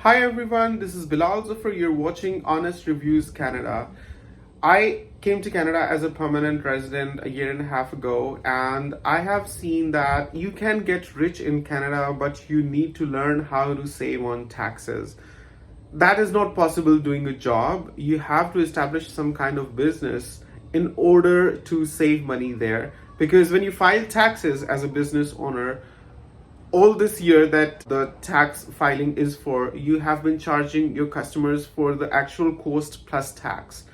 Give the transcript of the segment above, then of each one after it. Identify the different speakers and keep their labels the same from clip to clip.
Speaker 1: Hi everyone, this is Bilal Zafar. You're watching Honest Reviews Canada. I came to Canada as a permanent resident a year and a half ago, and I have seen that you can get rich in Canada, but you need to learn how to save on taxes. That is not possible doing a job. You have to establish some kind of business in order to save money there. Because when you file taxes as a business owner, all this year that the tax filing is for, you have been charging your customers for the actual cost plus tax.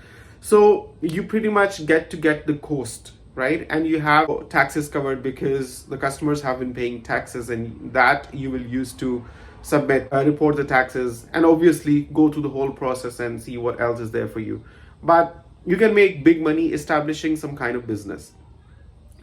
Speaker 1: So you pretty much get the cost, right? And you have taxes covered because the customers have been paying taxes, and that you will use to report the taxes, and obviously go through the whole process and see what else is there for you. But you can make big money establishing some kind of business.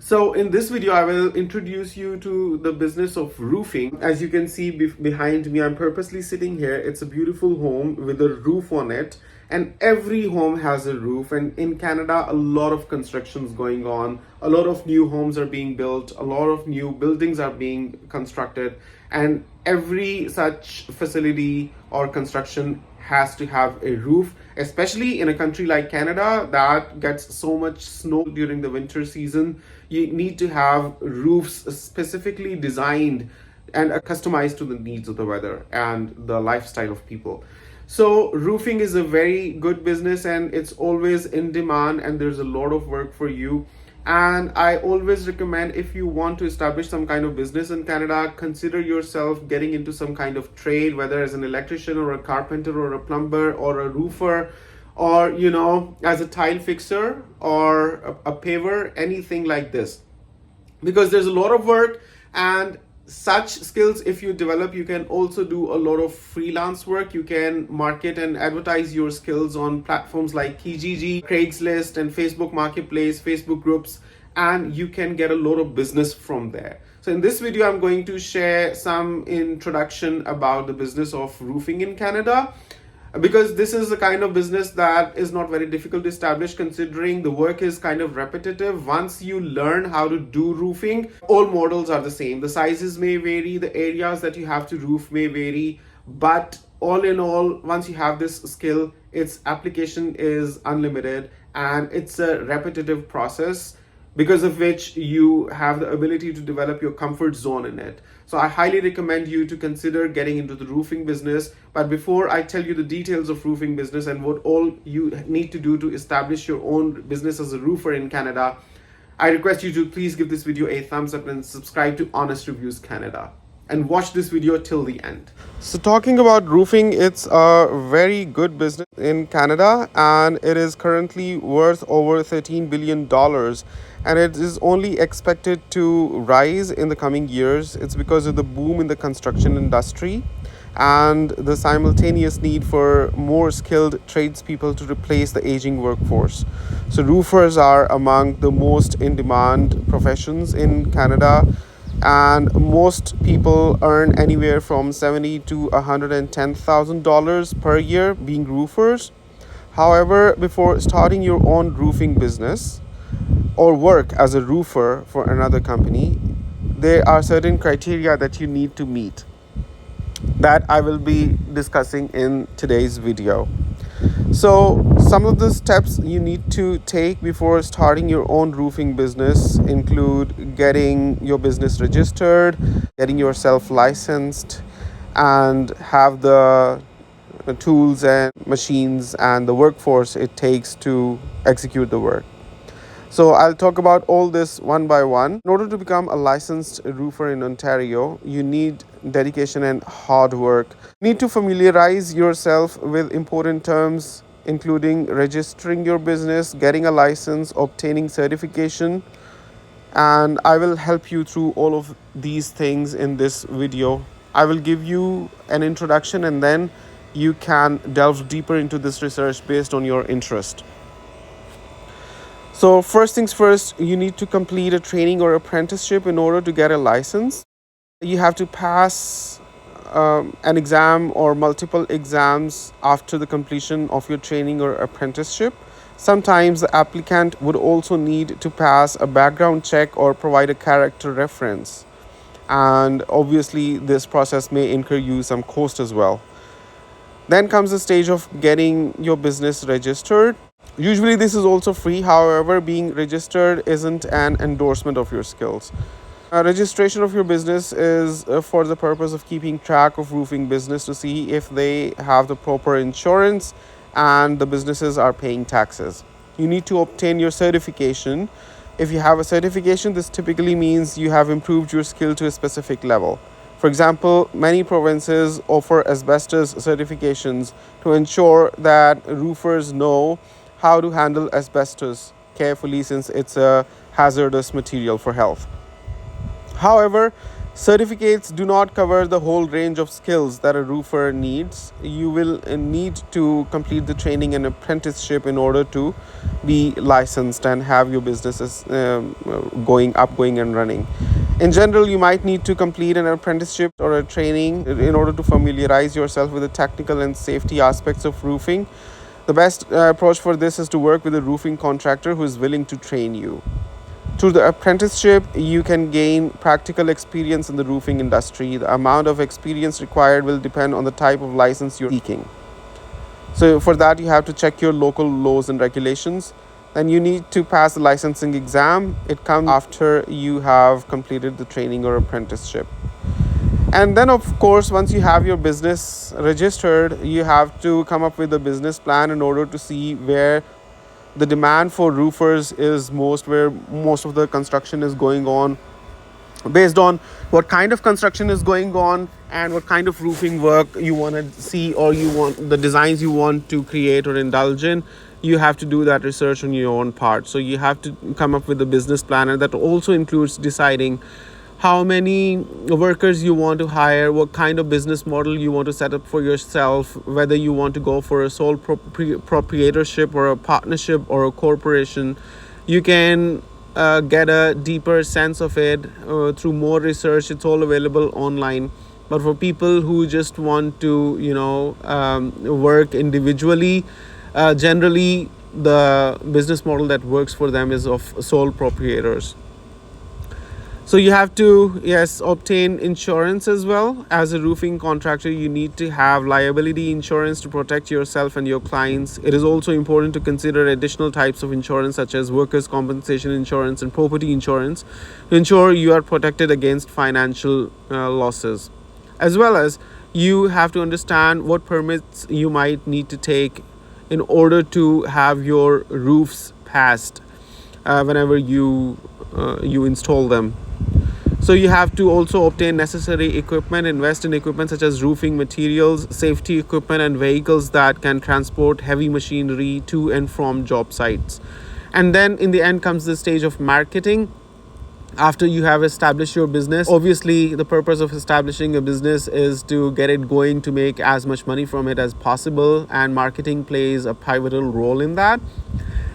Speaker 1: So in this video, I will introduce you to the business of roofing. As you can see behind me, I'm purposely sitting here. It's a beautiful home with a roof on it, and every home has a roof. And in Canada, a lot of constructions going on. A lot of new homes are being built. A lot of new buildings are being constructed. And every such facility or construction has to have a roof, especially in a country like Canada that gets so much snow during the winter season. You need to have roofs specifically designed and customized to the needs of the weather and the lifestyle of people. So roofing is a very good business, and it's always in demand, and there's a lot of work for you. And I always recommend, if you want to establish some kind of business in Canada, consider yourself getting into some kind of trade, whether as an electrician or a carpenter or a plumber or a roofer, or as a tile fixer or a paver, anything like this, because there's a lot of work. And such skills, if you develop, you can also do a lot of freelance work. You can market and advertise your skills on platforms like Kijiji, Craigslist, and Facebook Marketplace, Facebook groups, and you can get a lot of business from there. So in this video, I'm going to share some introduction about the business of roofing in Canada, because this is the kind of business that is not very difficult to establish, considering the work is kind of repetitive. Once you learn how to do roofing, all models are the same. The sizes may vary, the areas that you have to roof may vary, but all in all, once you have this skill, its application is unlimited, and it's a repetitive process, because of which you have the ability to develop your comfort zone in it. So I highly recommend you to consider getting into the roofing business. But before I tell you the details of roofing business and what all you need to do to establish your own business as a roofer in Canada, I request you to please give this video a thumbs up and subscribe to Honest Reviews Canada, and watch this video till the end. So talking about roofing, it's a very good business in Canada, and it is currently worth over $13 billion, and it is only expected to rise in the coming years. It's because of the boom in the construction industry and the simultaneous need for more skilled tradespeople to replace the aging workforce. So roofers are among the most in-demand professions in Canada, and most people earn anywhere from $70,000 to $110,000 per year being roofers. However, before starting your own roofing business or work as a roofer for another company, there are certain criteria that you need to meet that I will be discussing in today's video. So some of the steps you need to take before starting your own roofing business include getting your business registered, getting yourself licensed, and have the tools and machines and the workforce it takes to execute the work. So I'll talk about all this one by one. In order to become a licensed roofer in Ontario, you need dedication and hard work. You need to familiarize yourself with important terms, including registering your business, getting a license, obtaining certification, and I will help you through all of these things in this video. I will give you an introduction, and then you can delve deeper into this research based on your interest. So first things first, you need to complete a training or apprenticeship in order to get a license. You have to pass an exam or multiple exams after the completion of your training or apprenticeship. Sometimes the applicant would also need to pass a background check or provide a character reference. And obviously this process may incur you some cost as well. Then comes the stage of getting your business registered. Usually this is also free. However, being registered isn't an endorsement of your skills. Registration of your business is for the purpose of keeping track of roofing business to see if they have the proper insurance and the businesses are paying taxes. You need to obtain your certification. If you have a certification, this typically means you have improved your skill to a specific level. For example, many provinces offer asbestos certifications to ensure that roofers know how to handle asbestos carefully, since it's a hazardous material for health. However, certificates do not cover the whole range of skills that a roofer needs. You will need to complete the training and apprenticeship in order to be licensed and have your businesses going and running. In general, you might need to complete an apprenticeship or a training in order to familiarize yourself with the technical and safety aspects of roofing. The best approach for this is to work with a roofing contractor who is willing to train you. Through the apprenticeship, you can gain practical experience in the roofing industry. The amount of experience required will depend on the type of license you're seeking. So for that, you have to check your local laws and regulations. Then you need to pass the licensing exam. It comes after you have completed the training or apprenticeship. And then, of course, once you have your business registered, you have to come up with a business plan in order to see where the demand for roofers is most, where most of the construction is going on, based on what kind of construction is going on and what kind of roofing work you want to see, or you want the designs you want to create or indulge in. You have to do that research on your own part. So you have to come up with a business plan, and that also includes deciding how many workers you want to hire, what kind of business model you want to set up for yourself, whether you want to go for a sole proprietorship or a partnership or a corporation. You can get a deeper sense of it through more research. It's all available online. But for people who just want to, work individually, generally the business model that works for them is of sole proprietors. So you have to, obtain insurance as well. As a roofing contractor, you need to have liability insurance to protect yourself and your clients. It is also important to consider additional types of insurance, such as workers' compensation insurance and property insurance, to ensure you are protected against financial losses. As well as, you have to understand what permits you might need to take in order to have your roofs passed whenever you install them. So you have to also obtain necessary equipment, invest in equipment such as roofing materials, safety equipment, and vehicles that can transport heavy machinery to and from job sites. And then in the end comes the stage of marketing. After you have established your business, obviously the purpose of establishing a business is to get it going, to make as much money from it as possible, and marketing plays a pivotal role in that.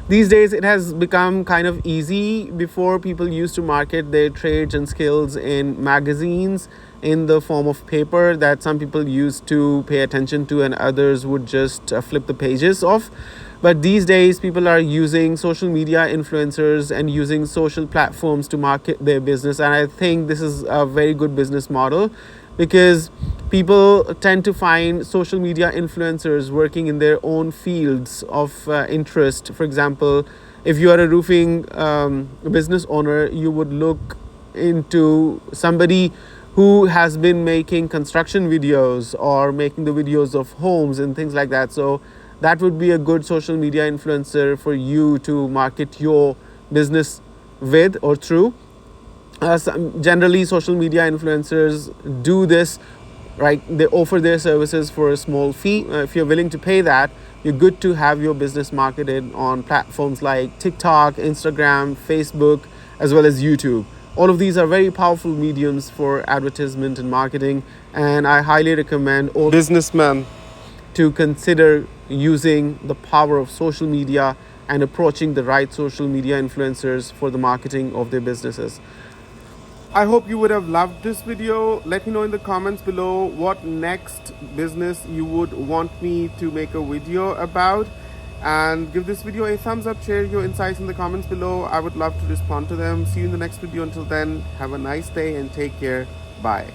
Speaker 1: These days, it has become kind of easy. Before, people used to market their trades and skills in magazines in the form of paper that some people used to pay attention to, and others would just flip the pages off. But these days, people are using social media influencers and using social platforms to market their business. And I think this is a very good business model, because people tend to find social media influencers working in their own fields of interest. For example, if you are a roofing business owner, you would look into somebody who has been making construction videos or making the videos of homes and things like that. So that would be a good social media influencer for you to market your business with or through. Generally, social media influencers do this, right? They offer their services for a small fee. If you're willing to pay that, you're good to have your business marketed on platforms like TikTok, Instagram, Facebook, as well as YouTube. All of these are very powerful mediums for advertisement and marketing, and I highly recommend all businessmen to consider using the power of social media and approaching the right social media influencers for the marketing of their businesses. I hope you would have loved this video. Let me know in the comments below what next business you would want me to make a video about, and give this video a thumbs up. Share your insights in the comments below. I would love to respond to them. See you in the next video. Until then, have a nice day and take care. Bye.